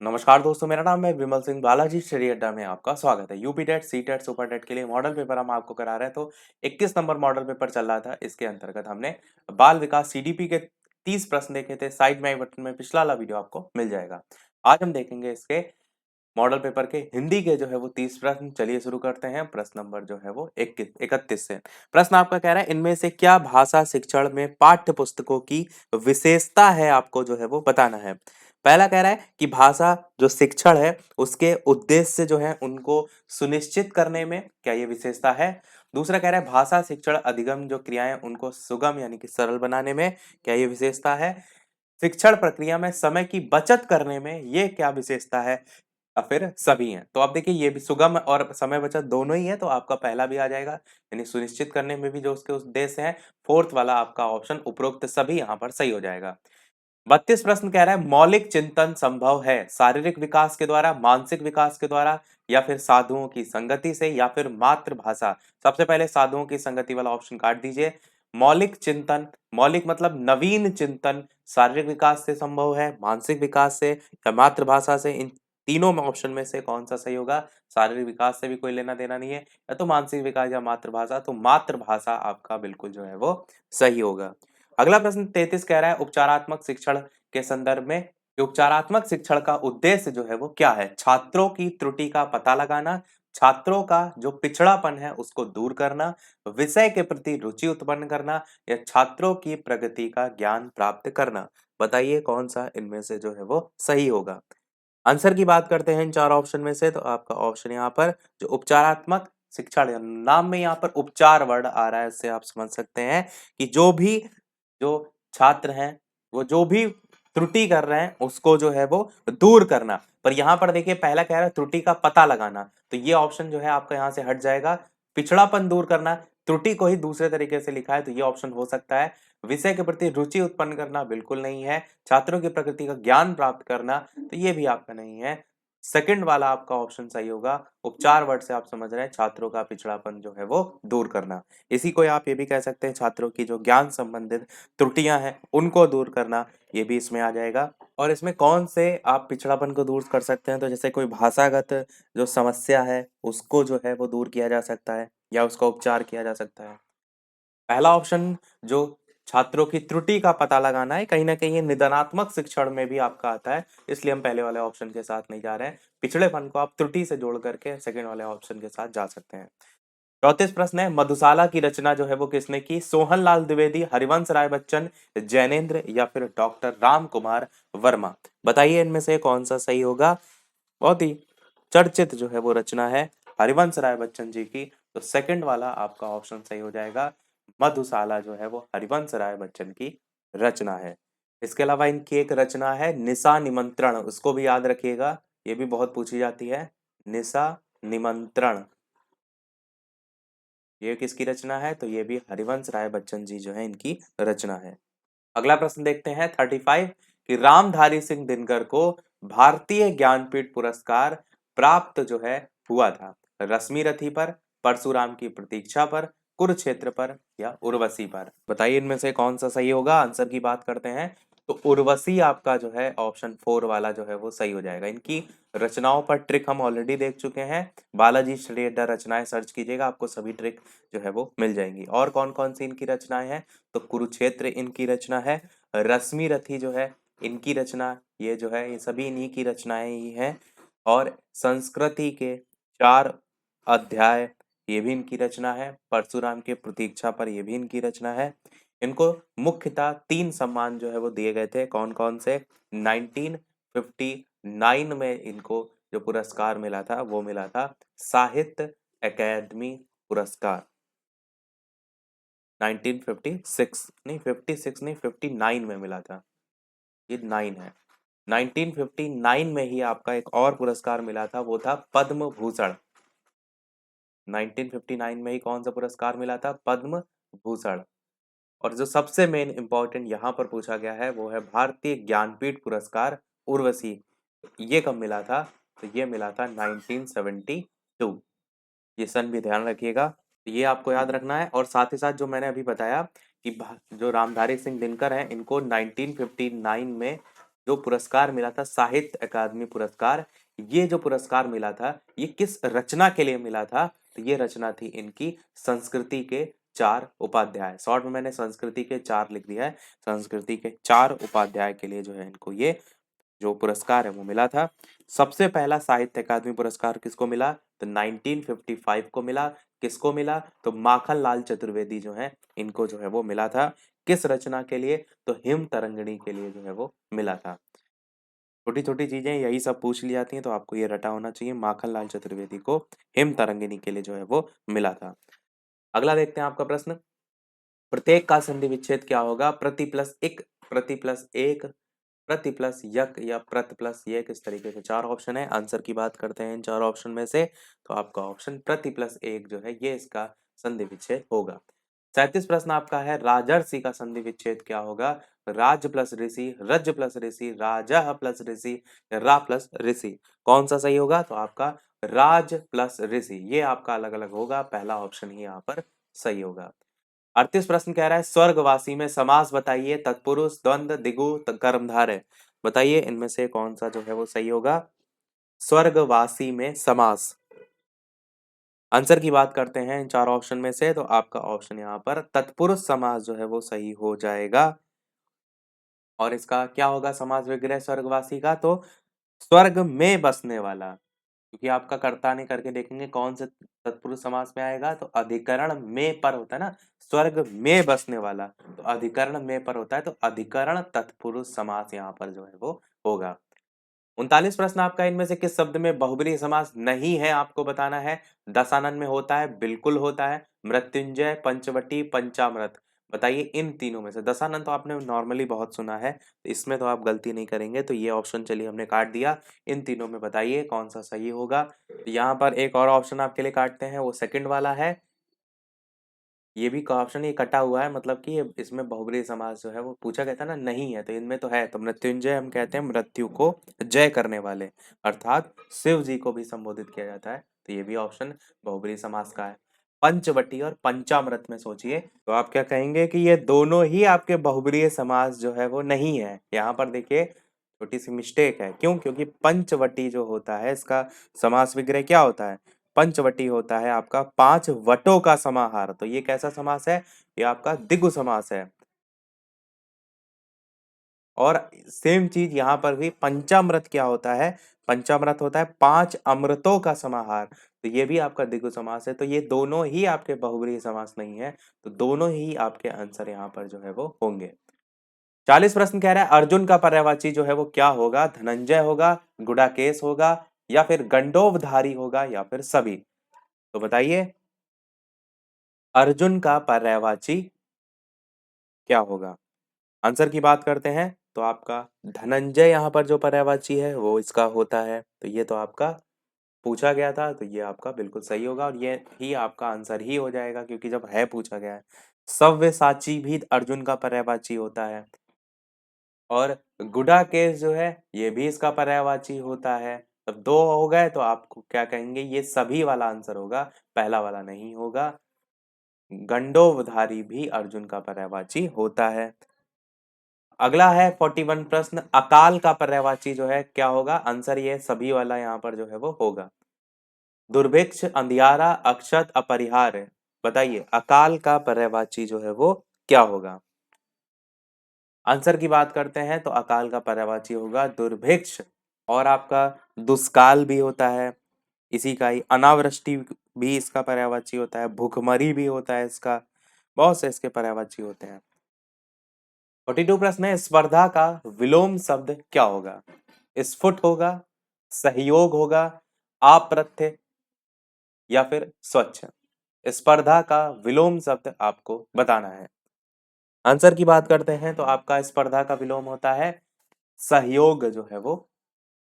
नमस्कार दोस्तों, मेरा नाम है विमल सिंह। बालाजी स्टडी अड्डा में आपका स्वागत है। UP TET, C TET, super TET के लिए मॉडल पेपर हम आपको करा रहे हैं। तो 21 नंबर मॉडल पेपर चल रहा था। इसके अंतर्गत हमने बाल विकास सीडीपी के 30 प्रश्न देखे थे। साइड में आई बटन में पिछला वाला वीडियो आपको मिल जाएगा। आज हम देखेंगे इसके मॉडल पेपर के हिंदी के जो है वो 30 प्रश्न। चलिए शुरू करते हैं। प्रश्न नंबर जो है वो 31 से। प्रश्न आपका कह रहा है, इनमें से क्या भाषा शिक्षण में पाठ्य पुस्तकों की विशेषता है, आपको जो है वो बताना है। पहला कह रहा है कि भाषा जो शिक्षण है उसके उद्देश्य जो है उनको सुनिश्चित करने में क्या ये विशेषता है। दूसरा कह रहा है भाषा शिक्षण अधिगम जो क्रियाएं उनको सुगम यानी कि सरल बनाने में क्या ये विशेषता है। शिक्षण प्रक्रिया में समय की बचत करने में ये क्या विशेषता है, या फिर सभी हैं। तो आप देखिए ये भी सुगम और समय बचत दोनों ही है, तो आपका पहला भी आ जाएगा, यानी सुनिश्चित करने में भी जो उसके उद्देश्य है। फोर्थ वाला आपका ऑप्शन उपरोक्त सभी यहाँ पर सही हो जाएगा। 32 प्रश्न कह रहा है, मौलिक चिंतन संभव है शारीरिक विकास के द्वारा, मानसिक विकास के द्वारा, या फिर साधुओं की संगति से, या फिर मातृभाषा। सबसे पहले साधुओं की संगति वाला ऑप्शन काट दीजिए। मौलिक चिंतन, मौलिक मतलब नवीन चिंतन शारीरिक विकास से संभव है, मानसिक विकास से, या मातृभाषा से। इन तीनों में ऑप्शन में से कौन सा सही होगा। शारीरिक विकास से भी कोई लेना देना नहीं है, या तो मानसिक विकास या मातृभाषा। तो मातृभाषा आपका बिल्कुल जो है वो सही होगा। अगला प्रश्न 33 कह रहा है, उपचारात्मक शिक्षण के संदर्भ में उपचारात्मक शिक्षण का उद्देश्य जो है वो क्या है। छात्रों की त्रुटि का पता लगाना, छात्रों का जो पिछड़ापन है उसको दूर करना, विषय के प्रति रुचि उत्पन्न करना, या छात्रों की प्रगति का ज्ञान प्राप्त करना। बताइए कौन सा इनमें से जो है वो सही होगा। आंसर की बात करते हैं इन चार ऑप्शन में से, तो आपका ऑप्शन यहाँ पर जो उपचारात्मक शिक्षण, नाम में यहाँ पर उपचार वर्ड आ रहा है, इससे आप समझ सकते हैं कि जो छात्र हैं वो जो भी त्रुटि कर रहे हैं उसको जो है वो दूर करना। पर यहाँ पर देखिए पहला कह रहा है त्रुटि का पता लगाना, तो ये ऑप्शन जो है आपका यहाँ से हट जाएगा। पिछड़ापन दूर करना, त्रुटि को ही दूसरे तरीके से लिखा है, तो ये ऑप्शन हो सकता है। विषय के प्रति रुचि उत्पन्न करना बिल्कुल नहीं है। छात्रों की प्रकृति का ज्ञान प्राप्त करना, तो ये भी आपका नहीं है। सेकंड वाला आपका ऑप्शन सही होगा। उपचार वर्ड से आप समझ रहे हैं छात्रों का पिछड़ापन जो है वो दूर करना। इसी को आप ये भी कह सकते हैं छात्रों की जो ज्ञान संबंधित त्रुटियां हैं उनको दूर करना, ये भी इसमें आ जाएगा। और इसमें कौन से आप पिछड़ापन को दूर कर सकते हैं, तो जैसे कोई भाषागत जो समस्या है उसको जो है वो दूर किया जा सकता है, या उसका उपचार किया जा सकता है। पहला ऑप्शन जो छात्रों की त्रुटि का पता लगाना है, कहीं ना कहीं ये निदानात्मक शिक्षण में भी आपका आता है, इसलिए हम पहले वाले ऑप्शन के साथ नहीं जा रहे हैं। पिछड़ेपन को आप त्रुटि से जोड़ करके सेकंड वाले ऑप्शन के साथ जा सकते हैं। 34 प्रश्न है, मधुशाला की रचना जो है वो किसने की। सोहनलाल द्विवेदी, हरिवंश राय बच्चन, जैनेन्द्र, या फिर डॉक्टर राम कुमार वर्मा। बताइए इनमें से कौन सा सही होगा। बहुत ही चर्चित जो है वो रचना है हरिवंश राय बच्चन जी की, तो सेकंड वाला आपका ऑप्शन सही हो जाएगा। मधुशाला जो है वो हरिवंश राय बच्चन की रचना है। इसके अलावा इनकी एक रचना है निशा निमंत्रण, उसको भी याद रखिएगा, ये भी बहुत पूछी जाती है। निशा निमंत्रण ये किसकी रचना है, तो ये भी हरिवंश राय बच्चन जी जो है इनकी रचना है। अगला प्रश्न देखते हैं 35 कि रामधारी सिंह दिनकर को भारतीय ज्ञानपीठ पुरस्कार प्राप्त जो है हुआ था। रश्मि रथी पर, परशुराम की प्रतीक्षा पर, कुरुक्षेत्र पर, या उर्वशी पर। बताइए इनमें से कौन सा सही होगा। आंसर की बात करते हैं तो उर्वशी आपका जो है ऑप्शन 4 वाला जो है वो सही हो जाएगा। इनकी रचनाओं पर ट्रिक हम ऑलरेडी देख चुके हैं। बालाजी स्टडी अड्डा रचनाएं सर्च कीजिएगा, आपको सभी ट्रिक जो है वो मिल जाएंगी। और कौन कौन सी इनकी रचनाएं हैं, तो कुरुक्षेत्र इनकी रचना है, रश्मि रथी जो है इनकी रचना, ये जो है ये सभी इन्हीं की रचनाएं ही हैं। और संस्कृति के 4 अध्याय ये भी इनकी रचना है। परशुराम के प्रतीक्षा पर ये भी इनकी रचना है। इनको मुख्यतः 3 सम्मान जो है वो दिए गए थे। कौन कौन से। 1959 में इनको जो पुरस्कार मिला था वो मिला था साहित्य अकादमी पुरस्कार। 1956 नहीं, 56 नहीं, 59 में मिला था। ये 9 है। 1959 में ही आपका एक और पुरस्कार मिला था, वो था पद्म भूषण। 1959 में ही कौन सा पुरस्कार मिला था, पद्म भूषण। और जो सबसे मेन इंपॉर्टेंट यहाँ पर पूछा गया है वो है भारतीय ज्ञानपीठ पुरस्कार उर्वशी, ये कब मिला था, तो ये मिला था 1972। ये सन भी ध्यान रखिएगा, तो ये आपको याद रखना है। और साथ ही साथ जो मैंने अभी बताया कि जो रामधारी सिंह दिनकर हैं इनको 1959 में जो पुरस्कार मिला था साहित्य अकादमी पुरस्कार, ये जो पुरस्कार मिला था ये किस रचना के लिए मिला था? तो ये रचना थी इनकी संस्कृति के 4 उपाध्याय। शॉर्ट में मैंने संस्कृति के 4 लिख दिया है। संस्कृति के 4 उपाध्याय के लिए जो है इनको ये जो पुरस्कार है वो मिला था। सबसे पहला साहित्य अकादमी पुरस्कार किसको मिला? तो 1955 को मिला। किसको मिला? तो माखन लाल चतुर्वेदी जो है इनको जो है वो मिला था। किस रचना के लिए? तो हिम तरंगिणी के लिए जो है वो मिला था। छोटी छोटी चीजें यही सब पूछ ली जाती हैं तो आपको ये रटा होना चाहिए। माखन लाल चतुर्वेदी को हिम तरंगिणी के लिए जो है वो मिला था। अगला देखते हैं आपका प्रश्न। प्रत्येक का संधि विच्छेद क्या होगा? प्रति प्लस एक, प्रति प्लस एक, प्रति प्लस यक या प्रत प्लस एक, इस तरीके से 4 ऑप्शन है। आंसर की बात करते हैं इन 4 ऑप्शन में से, तो आपका ऑप्शन प्रति प्लस एक जो है ये इसका संधि विच्छेद होगा। 37 प्रश्न आपका है, राजर्षि का संधि विच्छेद क्या होगा? राज प्लस ऋषि, रज प्लस ऋषि, राजा प्लस ऋषि, रा प्लस ऋषि, कौन सा सही होगा? तो आपका राज प्लस ऋषि, ये आपका अलग अलग होगा, पहला ऑप्शन ही यहाँ पर सही होगा। 38 प्रश्न कह रहा है, स्वर्गवासी में समास बताइए, तत्पुरुष, द्वंद्व, दिगु, कर्मधारय, बताइए इनमें से कौन सा जो है वो सही होगा? स्वर्गवासी में समास। आंसर की बात करते हैं इन 4 ऑप्शन में से, तो आपका ऑप्शन यहाँ पर तत्पुरुष समास जो है वो सही हो जाएगा। और इसका क्या होगा समास विग्रह स्वर्गवासी का? तो स्वर्ग में बसने वाला, क्योंकि आपका कर्ता ने करके देखेंगे कौन से तत्पुरुष समास में आएगा, तो अधिकरण में पर होता है ना, स्वर्ग में बसने वाला, तो अधिकरण में पर होता है, तो अधिकरण तत्पुरुष समास यहाँ पर जो है वो होगा। 39 प्रश्न आपका, इनमें से किस शब्द में बहुब्रीहि समास नहीं है आपको बताना है? दशानन में होता है, बिल्कुल होता है, मृत्युंजय, पंचवटी, पंचामृत, बताइए इन तीनों में से। दशानन तो आपने नॉर्मली बहुत सुना है, तो इसमें तो आप गलती नहीं करेंगे, तो ये ऑप्शन चलिए हमने काट दिया। इन तीनों में बताइए कौन सा सही होगा। यहाँ पर एक और ऑप्शन आपके लिए काटते हैं, वो सेकंड वाला है। ये भी ऑप्शन ये कटा हुआ है, मतलब कि इसमें बहुब्रीहि समास जो है वो पूछा गया था ना, नहीं है, तो इनमें तो है। तो मृत्युंजय हम कहते हैं मृत्यु को जय करने वाले, अर्थात शिव जी को भी संबोधित किया जाता है, तो ये भी ऑप्शन बहुब्रीहि समास का है। पंचवटी और पंचामृत में सोचिए, तो आप क्या कहेंगे कि ये दोनों ही आपके बहुब्रीहि समास जो है वो नहीं है। यहाँ पर देखिए छोटी सी मिस्टेक है, क्यों? क्योंकि पंचवटी जो होता है इसका समास विग्रह क्या होता है? पंचवटी होता है आपका 5 वटों का समाहार, तो ये कैसा समास है? ये आपका द्विगु समास है। और सेम चीज यहाँ पर भी पंचामृत क्या होता है? पंचामृत होता है 5 अमृतों का समाहार, तो ये भी आपका द्विगु समास है। तो ये दोनों ही आपके बहुब्रीहि समास नहीं है, तो दोनों ही आपके आंसर यहाँ पर जो है वो होंगे। 40 प्रश्न कह रहा है, अर्जुन का पर्यायवाची जो है वो क्या होगा? धनंजय होगा, गुडाकेश होगा, या फिर गंडोवधारी होगा, या फिर सभी, तो बताइए अर्जुन का पर्यायवाची क्या होगा? आंसर की बात करते हैं, तो आपका धनंजय यहाँ पर जो पर्यायवाची है वो इसका होता है, तो ये तो आपका पूछा गया था, तो ये आपका बिल्कुल सही होगा, और ये ही आपका आंसर ही हो जाएगा, क्योंकि जब है पूछा गया है। सव्यसाची भी अर्जुन का पर्यायवाची होता है, और गुडाकेश जो है ये भी इसका पर्यायवाची होता है। तब 2 हो गए, तो आपको क्या कहेंगे? ये सभी वाला आंसर होगा, पहला वाला नहीं होगा। गंडोवधारी भी अर्जुन का पर्यायवाची होता है। अगला है 41 प्रश्न, अकाल का पर्यायवाची जो है क्या होगा? आंसर ये सभी वाला यहाँ पर जो है वो होगा। दुर्भिक्ष, अंधियारा, अक्षत, अपरिहार्य, बताइए अकाल का पर्यायवाची जो है वो क्या होगा? आंसर की बात करते हैं, तो अकाल का पर्यायवाची होगा दुर्भिक्ष, और आपका दुष्काल भी होता है इसी का ही, अनावृष्टि भी इसका पर्यायवाची होता है, भूखमरी भी होता है इसका, बहुत से इसके पर्यायवाची होते हैं। 42 प्रश्न है, स्पर्धा का विलोम शब्द क्या होगा? स्फुट होगा, सहयोग होगा, अप्रत्यय, या फिर स्वच्छ, स्पर्धा का विलोम शब्द आपको बताना है। आंसर की बात करते हैं, तो आपका स्पर्धा का विलोम होता है सहयोग जो है वो।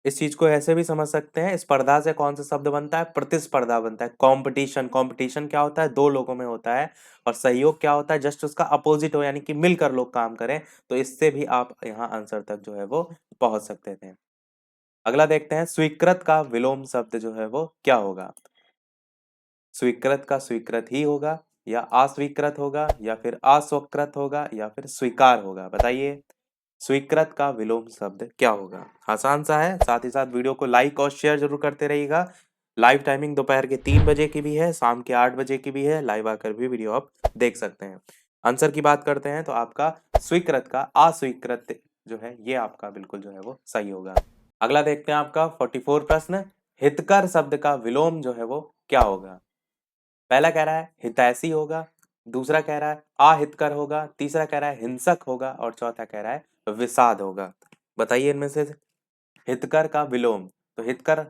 इस चीज को ऐसे भी समझ सकते हैं, स्पर्धा से कौन सा शब्द बनता है? प्रतिस्पर्धा बनता है, कंपटीशन। कंपटीशन क्या होता है? 2 लोगों में होता है, और सहयोग क्या होता है? जस्ट उसका अपोजिट हो, यानी कि मिलकर लोग काम करें, तो इससे भी आप यहाँ आंसर तक जो है वो पहुंच सकते थे। अगला देखते हैं, स्वीकृत का विलोम शब्द जो है वो क्या होगा? स्वीकृत का स्वीकृत ही होगा, या अस्वीकृत होगा, या फिर अस्वीकृत होगा, या फिर स्वीकार होगा, बताइए। स्वीकृत का विलोम शब्द क्या होगा? आसान सा है, साथ ही साथ वीडियो को लाइक और शेयर जरूर करते रहिएगा। लाइव टाइमिंग दोपहर के 3 बजे की भी है, शाम के 8 बजे की भी है, लाइव आकर भी वीडियो आप देख सकते हैं। आंसर की बात करते हैं तो आपका स्वीकृत का अस्वीकृत जो है ये आपका बिल्कुल जो है वो सही होगा। अगला देखते हैं आपका 44 प्रश्न, हितकर शब्द का विलोम जो है वो क्या होगा? पहला कह रहा है हितैषी होगा, दूसरा कह रहा है अहितकर होगा, तीसरा कह रहा है हिंसक होगा और चौथा कह रहा है विषाद होगा। बताइए इनमें से हितकर का विलोम। तो हितकर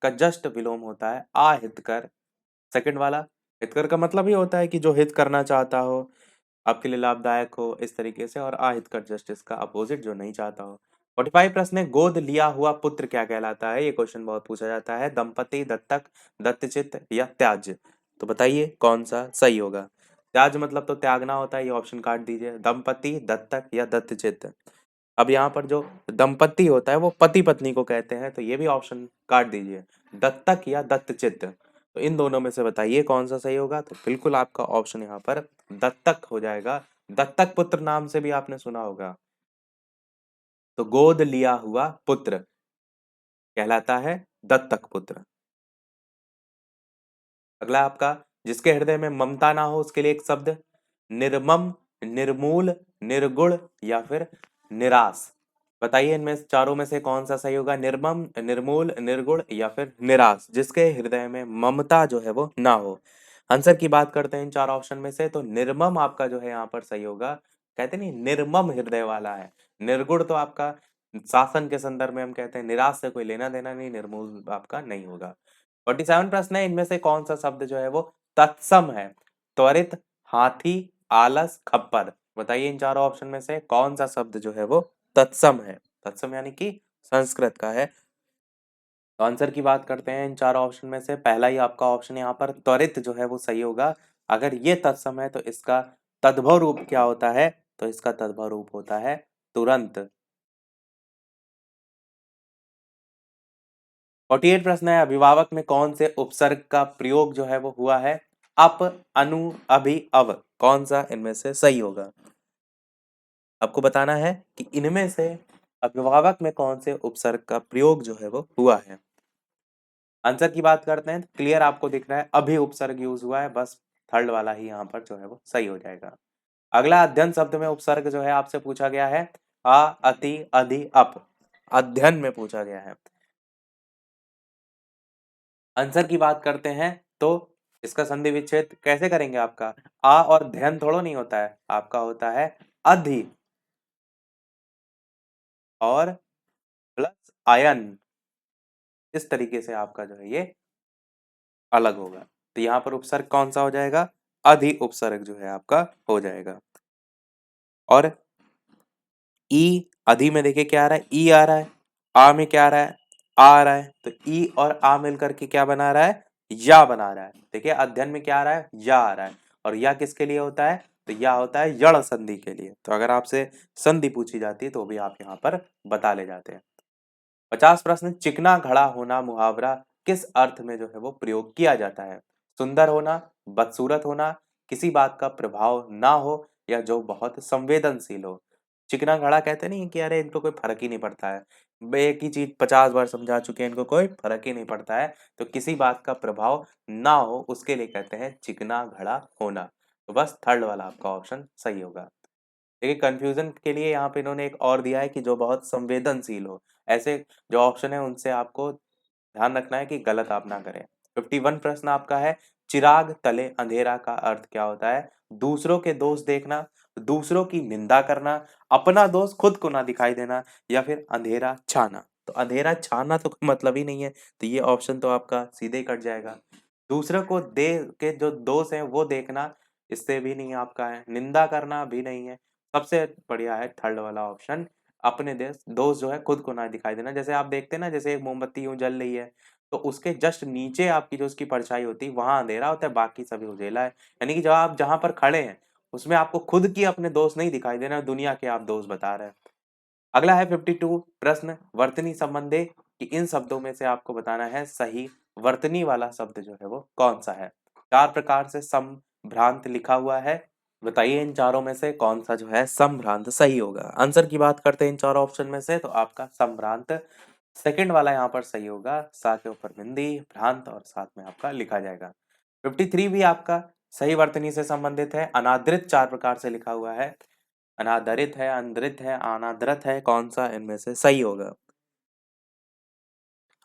का जस्ट विलोम होता है अहितकर। सेकंड वाला, हितकर का मतलब ही होता है कि जो हित करना चाहता हो, आपके लिए लाभदायक हो इस तरीके से, और अहितकर जस्ट इसका अपोजिट जो नहीं चाहता हो। 45 प्रश्न है, गोद लिया हुआ पुत्र क्या कहलाता है? ये क्वेश्चन बहुत पूछा जाता है। दंपति, दत्तक, दत्तचित या त्याज्य? तो बताइए कौन सा सही होगा? त्याज्य मतलब तो त्यागना होता है, ये ऑप्शन काट दीजिए। दंपति, दत्तक या दत्तचित? अब यहाँ पर जो दंपति होता है वो पति पत्नी को कहते हैं, तो ये भी ऑप्शन काट दीजिए। दत्तक या दत्तचित, तो इन दोनों में से बताइए कौन सा सही होगा? तो बिल्कुल आपका ऑप्शन यहाँ पर दत्तक हो जाएगा। दत्तक पुत्र नाम से भी आपने सुना होगा। तो गोद लिया हुआ पुत्र कहलाता है दत्तक पुत्र। अगला आपका, जिसके हृदय में ममता ना हो उसके लिए एक शब्द, निर्मम, निर्मूल, निर्गुण या फिर निराश? बताइए इनमें से चारों में से कौन सा सही होगा? निर्मम, निर्मूल, निर्गुण या फिर निराश, जिसके हृदय में ममता जो है वो ना हो। आंसर की बात करते हैं इन चार ऑप्शन में से, तो निर्मम आपका जो है यहाँ पर सही होगा। कहते नहीं निर्मम हृदय वाला है। निर्गुण तो आपका शासन के संदर्भ में हम कहते हैं, निराश से कोई लेना देना नहीं, निर्मूल आपका नहीं होगा। 47 प्रश्न है, इनमें से कौन सा शब्द जो है वो तत्सम है? त्वरित, हाथी, आलस, खप्पर? बताइए इन चारों ऑप्शन में से कौन सा शब्द जो है वो तत्सम है? तत्सम यानी कि संस्कृत का है। तो आंसर की बात करते हैं इन चारों ऑप्शन में से, पहला ही आपका ऑप्शन यहाँ पर त्वरित जो है वो सही होगा। अगर ये तत्सम है तो इसका तद्भव रूप क्या होता है? तो इसका तद्भव रूप होता है तुरंत। 48 प्रश्न है, अभिभावक में कौन से उपसर्ग का प्रयोग जो है वो हुआ है? अप, अनु, अभि, अव? कौन सा इनमें से सही होगा? आपको बताना है कि इनमें से अभिभावक में कौन से उपसर्ग का प्रयोग जो है वो हुआ है। आंसर की बात करते हैं, क्लियर आपको दिख रहा है अभी उपसर्ग यूज हुआ है, बस थर्ड वाला ही यहाँ पर जो है वो सही हो जाएगा। अगला, अध्ययन शब्द में उपसर्ग जो है आपसे पूछा गया है आ, अति, अधि, अप। अध्ययन में पूछा गया है। आंसर की बात करते हैं तो इसका संधि विच्छेद कैसे करेंगे? आपका आ और ध्यन थोड़ा नहीं होता है, आपका होता है अधि और प्लस आयन। इस तरीके से आपका जो है ये अलग होगा। तो यहाँ पर उपसर्ग कौन सा हो जाएगा? अधि उपसर्ग जो है आपका हो जाएगा। और ई, अधि में देखिए क्या आ रहा है? ई आ रहा है। आ में क्या आ रहा है? आ रहा है। तो ई और आ मिलकर के क्या बना रहा है? या बना रहा है। देखिए अध्ययन में क्या आ रहा है? या आ रहा है। और या किसके लिए होता है? तो या होता है यण संधि के लिए। तो अगर आपसे संधि पूछी जाती है तो भी आप यहाँ पर बता ले जाते हैं। 50 प्रश्न, चिकना घड़ा होना मुहावरा किस अर्थ में जो है वो प्रयोग किया जाता है? सुंदर होना, बदसूरत होना, किसी बात का प्रभाव ना हो या जो बहुत संवेदनशील हो? चिकना घड़ा कहते नहीं कि अरे इनको कोई फर्क ही नहीं पड़ता है, एक ही चीज 50 बार समझा चुके हैं, इनको कोई फर्क ही नहीं पड़ता है, तो किसी बात का प्रभाव ना हो उसके लिए कहते हैं चिकना घड़ा होना। तो बस थर्ड वाला आपका ऑप्शन सही होगा। देखिए कंफ्यूजन के लिए यहाँ पे इन्होंने एक और दिया है कि जो बहुत संवेदनशील हो। ऐसे जो ऑप्शन है उनसे आपको ध्यान रखना है कि गलत आप ना करें। 51 प्रश्न आपका है, चिराग तले अंधेरा का अर्थ क्या होता है? दूसरों के दोष देखना, दूसरों की निंदा करना, अपना दोष खुद को ना दिखाई देना या फिर अंधेरा छाना? तो अंधेरा छाना तो कोई मतलब ही नहीं है, तो ये ऑप्शन तो आपका सीधे ही कट जाएगा। दूसरों को दे के जो दोष है वो देखना, इससे भी नहीं आपका है। निंदा करना भी नहीं है। सबसे बढ़िया है थर्ड वाला ऑप्शन, अपने देश दोस्त जो है खुद को ना दिखाई देना। जैसे आप देखते हैं ना, जैसे एक मोमबत्ती यूं जल रही है, तो उसके जस्ट नीचे आपकी जो उसकी परछाई होती है वहां अंधेरा होता है, बाकी सभी उजेला है। यानी कि जब आप जहां पर खड़े हैं उसमें आपको खुद की अपने दोस्त नहीं दिखाई दे रहे हैं, दुनिया के आप दोस्त बता रहे हैं। अगला है 52 प्रश्न, वर्तनी संबंधी कि इन शब्दों में से आपको बताना है सही वर्तनी वाला शब्द जो है वो कौन सा है? चार प्रकार से संभ्रांत लिखा हुआ है, बताइए इन चारों में से कौन सा जो है संभ्रांत सही होगा। आंसर की बात करते हैं इन चारों ऑप्शन में से, तो आपका संभ्रांत सेकंड वाला यहाँ पर सही होगा। सा के ऊपर बिंदी, भ्रांत और साथ में आपका लिखा जाएगा। 53 भी आपका सही वर्तनी से संबंधित है। अनादृत 4 प्रकार से लिखा हुआ है। अनादरित है, अंदरित है, अनादरत है, कौन सा इनमें से सही होगा।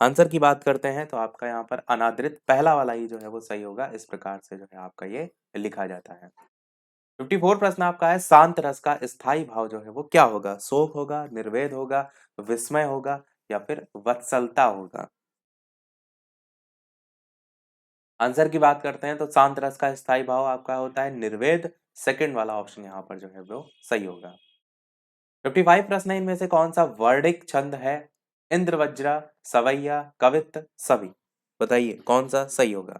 आंसर की बात करते हैं तो आपका यहाँ पर अनादृत पहला वाला ही जो है वो सही होगा। इस प्रकार से जो है आपका ये लिखा जाता है। 54 प्रश्न आपका है, शांत रस का स्थायी भाव जो है वो क्या होगा। शोक होगा, निर्वेद होगा, विस्मय होगा या फिर वत्सलता होगा। आंसर की बात करते हैं तो शांत रस का स्थायी भाव आपका होता है निर्वेद। सेकंड वाला ऑप्शन यहाँ पर जो है वो सही होगा। 55 प्रश्न है, इनमें से कौन सा वर्णिक छंद है। इंद्रवज्रा, सवैया, कवित्त, सभी। बताइए कौन सा सही होगा।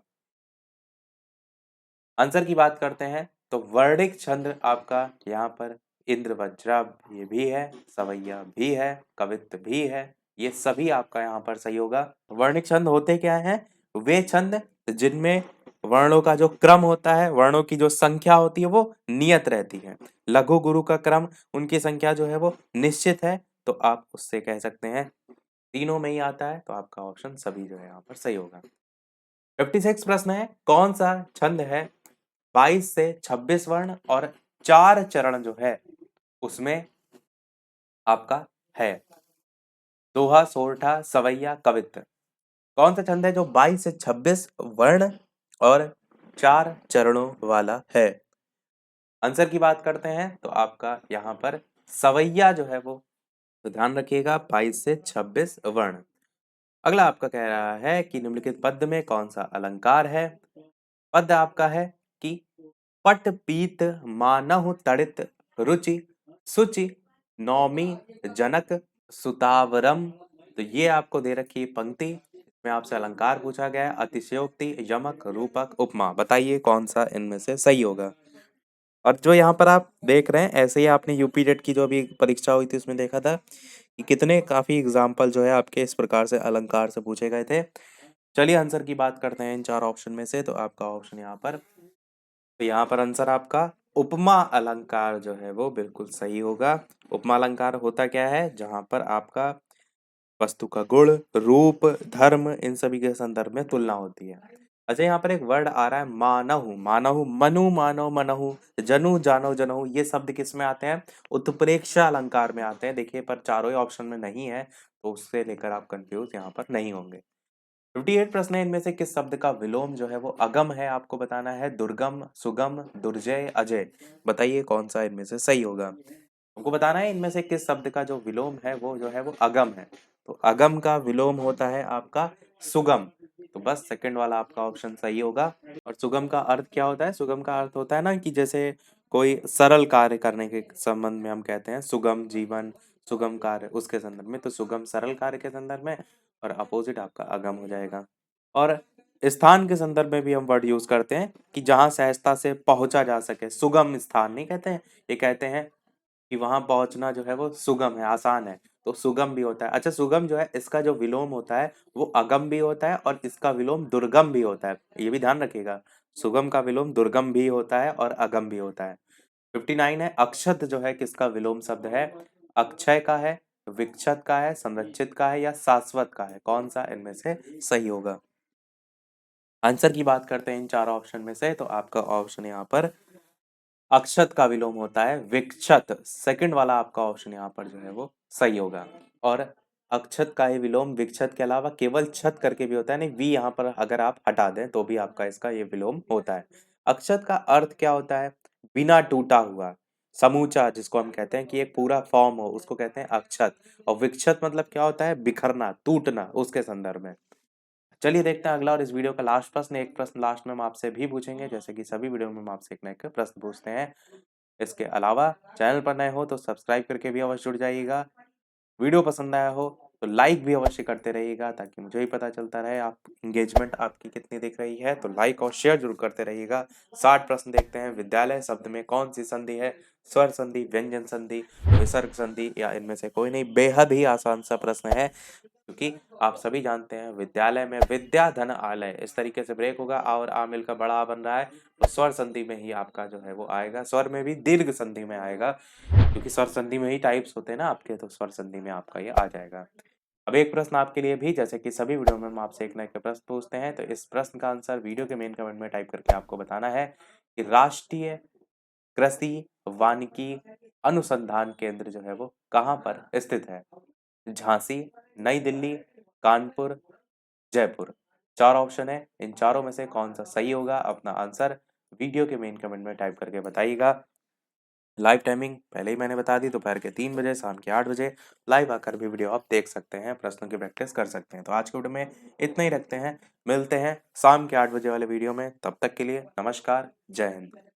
आंसर की बात करते हैं तो वर्णिक छंद आपका यहाँ पर इंद्रवज्रा ये भी है, सवैया भी है, कवित्त भी है, ये सभी आपका यहाँ पर सही होगा। वर्णिक छंद होते क्या हैं। वे छंद जिनमें वर्णों का जो क्रम होता है, वर्णों की जो संख्या होती है वो नियत रहती है। लघु गुरु का क्रम, उनकी संख्या जो है वो निश्चित है, तो आप उससे कह सकते हैं तीनों में ही आता है, तो आपका ऑप्शन सभी जो है यहाँ पर सही होगा। 56 प्रश्न है, कौन सा छंद है 22 से 26 वर्ण और 4 चरण जो है उसमें आपका है। दोहा, सोरठा, सवैया, कवित्त। कौन सा छंद है जो 22 से 26 वर्ण और 4 चरणों वाला है। आंसर की बात करते हैं तो आपका यहाँ पर सवैया जो है वो, तो ध्यान रखिएगा 22 से 26 वर्ण। अगला आपका कह रहा है कि निम्नलिखित पद में कौन सा अलंकार है। पद आपका है कि पट पीत मानहु तड़ित रुचि सुचि नौमी जनक सुतावरम। तो ये आपको दे रखी है पंक्ति में आपसे अलंकार पूछा गया है। अतिशयोक्ति, यमक, रूपक, उपमा। बताइए कौन सा इनमें से सही होगा। और जो यहाँ पर आप देख रहे हैं, ऐसे ही आपने यूपी टेट की जो अभी परीक्षा हुई थी उसमें देखा था कि कितने काफी एग्जाम्पल जो है आपके इस प्रकार से अलंकार से पूछे गए थे। चलिए आंसर की बात करते हैं इन चार ऑप्शन में से, तो आपका ऑप्शन यहाँ पर, तो यहाँ पर आंसर आपका उपमा अलंकार जो है वो बिल्कुल सही होगा। उपमा अलंकार होता क्या है, जहां पर आपका वस्तु का गुण, रूप, धर्म इन सभी के संदर्भ में तुलना होती है। अच्छा यहाँ पर एक वर्ड आ रहा है मानहु, मानहु, मनु, मानव, मनहु, जनु, जानो, जनहु, ये शब्द किस में आते हैं। उत्प्रेक्षा अलंकार में आते हैं। देखिए पर चारों ही ऑप्शन में नहीं है, तो उससे लेकर आप कंफ्यूज यहाँ पर नहीं होंगे। 58 प्रश्न है, इनमें से किस शब्द का विलोम जो है वो अगम है, आपको बताना है। दुर्गम, सुगम, दुर्जय, अजय। बताइए कौन सा इनमें से सही होगा। हमको बताना है इनमें से किस शब्द का जो विलोम है वो जो है वो अगम है। तो अगम का विलोम होता है आपका सुगम। तो बस सेकंड वाला आपका ऑप्शन सही होगा। और सुगम का अर्थ क्या होता है। सुगम का अर्थ होता है ना कि जैसे कोई सरल कार्य करने के संबंध में हम कहते हैं सुगम जीवन, सुगम कार्य, उसके संदर्भ में। तो सुगम सरल कार्य के संदर्भ में, और अपोजिट आपका अगम हो जाएगा। और स्थान के संदर्भ में भी हम वर्ड यूज करते हैं कि जहां सहजता से पहुंचा जा सके। सुगम स्थान नहीं कहते हैं, ये कहते हैं कि वहां पहुंचना जो है वो सुगम है, आसान है, तो सुगम भी होता है। अच्छा सुगम जो है इसका जो विलोम होता है वो अगम भी होता है और इसका विलोम दुर्गम भी होता है, ये भी ध्यान रखिएगा। सुगम का विलोम दुर्गम भी होता है और अगम भी होता है। 59 है, अक्षत जो है किसका विलोम शब्द है। अक्षय का है, विक्षत का है, संरक्षित का है या शाश्वत का है। कौन सा इनमें से सही होगा। आंसर की बात करते हैं इन चारों ऑप्शन में से, तो आपका ऑप्शन यहाँ पर अक्षत का विलोम होता है विक्षत। सेकंड वाला आपका ऑप्शन यहाँ पर जो है वो सही होगा। और अक्षत का ही विलोम विक्षत के अलावा केवल छत करके भी होता है, नहीं वी यहाँ पर अगर आप हटा दें तो भी आपका इसका ये विलोम होता है। अक्षत का अर्थ क्या होता है, बिना टूटा हुआ, समूचा, जिसको हम कहते हैं कि एक पूरा फॉर्म हो, उसको कहते हैं अक्षत। और विक्षत मतलब क्या होता है, बिखरना, टूटना, उसके संदर्भ में। चलिए देखते हैं अगला और इस वीडियो का लास्ट प्रश्न। एक प्रश्न लास्ट में हम आपसे भी पूछेंगे, जैसे कि सभी वीडियो में हम आपसे एक ना एक प्रश्न पूछते हैं। इसके अलावा चैनल पर नए हो तो सब्सक्राइब करके भी अवश्य जुड़ जाइएगा। वीडियो पसंद आया हो तो लाइक भी अवश्य करते रहिएगा, ताकि मुझे भी पता चलता रहे आप एंगेजमेंट आपकी कितनी दिख रही है। तो लाइक और शेयर जरूर करते रहिएगा। 60 प्रश्न देखते हैं। विद्यालय शब्द में कौन सी संधि है। स्वर संधि, व्यंजन संधि, विसर्ग संधि या इनमें से कोई नहीं। बेहद ही आसान सा प्रश्न है। क्योंकि आप सभी जानते हैं विद्यालय में विद्या धन आलय इस तरीके से ब्रेक होगा आ और आ मिलकर बड़ा आ बन रहा है, तो स्वर संधि में ही आपका जो है वो आएगा। स्वर में भी दीर्घ संधि में आएगा, क्योंकि स्वर संधि में ही टाइप्स होते हैं ना आपके, तो स्वर संधि में आपका ये आ जाएगा। अब एक प्रश्न आपके लिए भी, जैसे कि सभी वीडियो में हम आपसे एक ना एक प्रश्न पूछते हैं, तो इस प्रश्न का आंसर वीडियो के मेन कमेंट में टाइप करके आपको बताना है कि राष्ट्रीय कृषि वानिकी अनुसंधान केंद्र जो है वो कहाँ पर स्थित है? झांसी, नई दिल्ली, कानपुर, जयपुर। 4 ऑप्शन है, इन चारों में से कौन-सा सही होगा? अपना आंसर वीडियो के मेन कमेंट में टाइप करके बताइएगा। लाइव टाइमिंग पहले ही मैंने बता दी, दोपहर के 3 बजे, शाम के 8 बजे लाइव आकर भी वीडियो आप देख सकते हैं, प्रश्नों की प्रैक्टिस कर सकते हैं। तो आज के वीडियो में इतना ही रखते हैं, मिलते हैं शाम के 8 बजे वाले वीडियो में, तब तक के लिए नमस्कार, जय हिंद।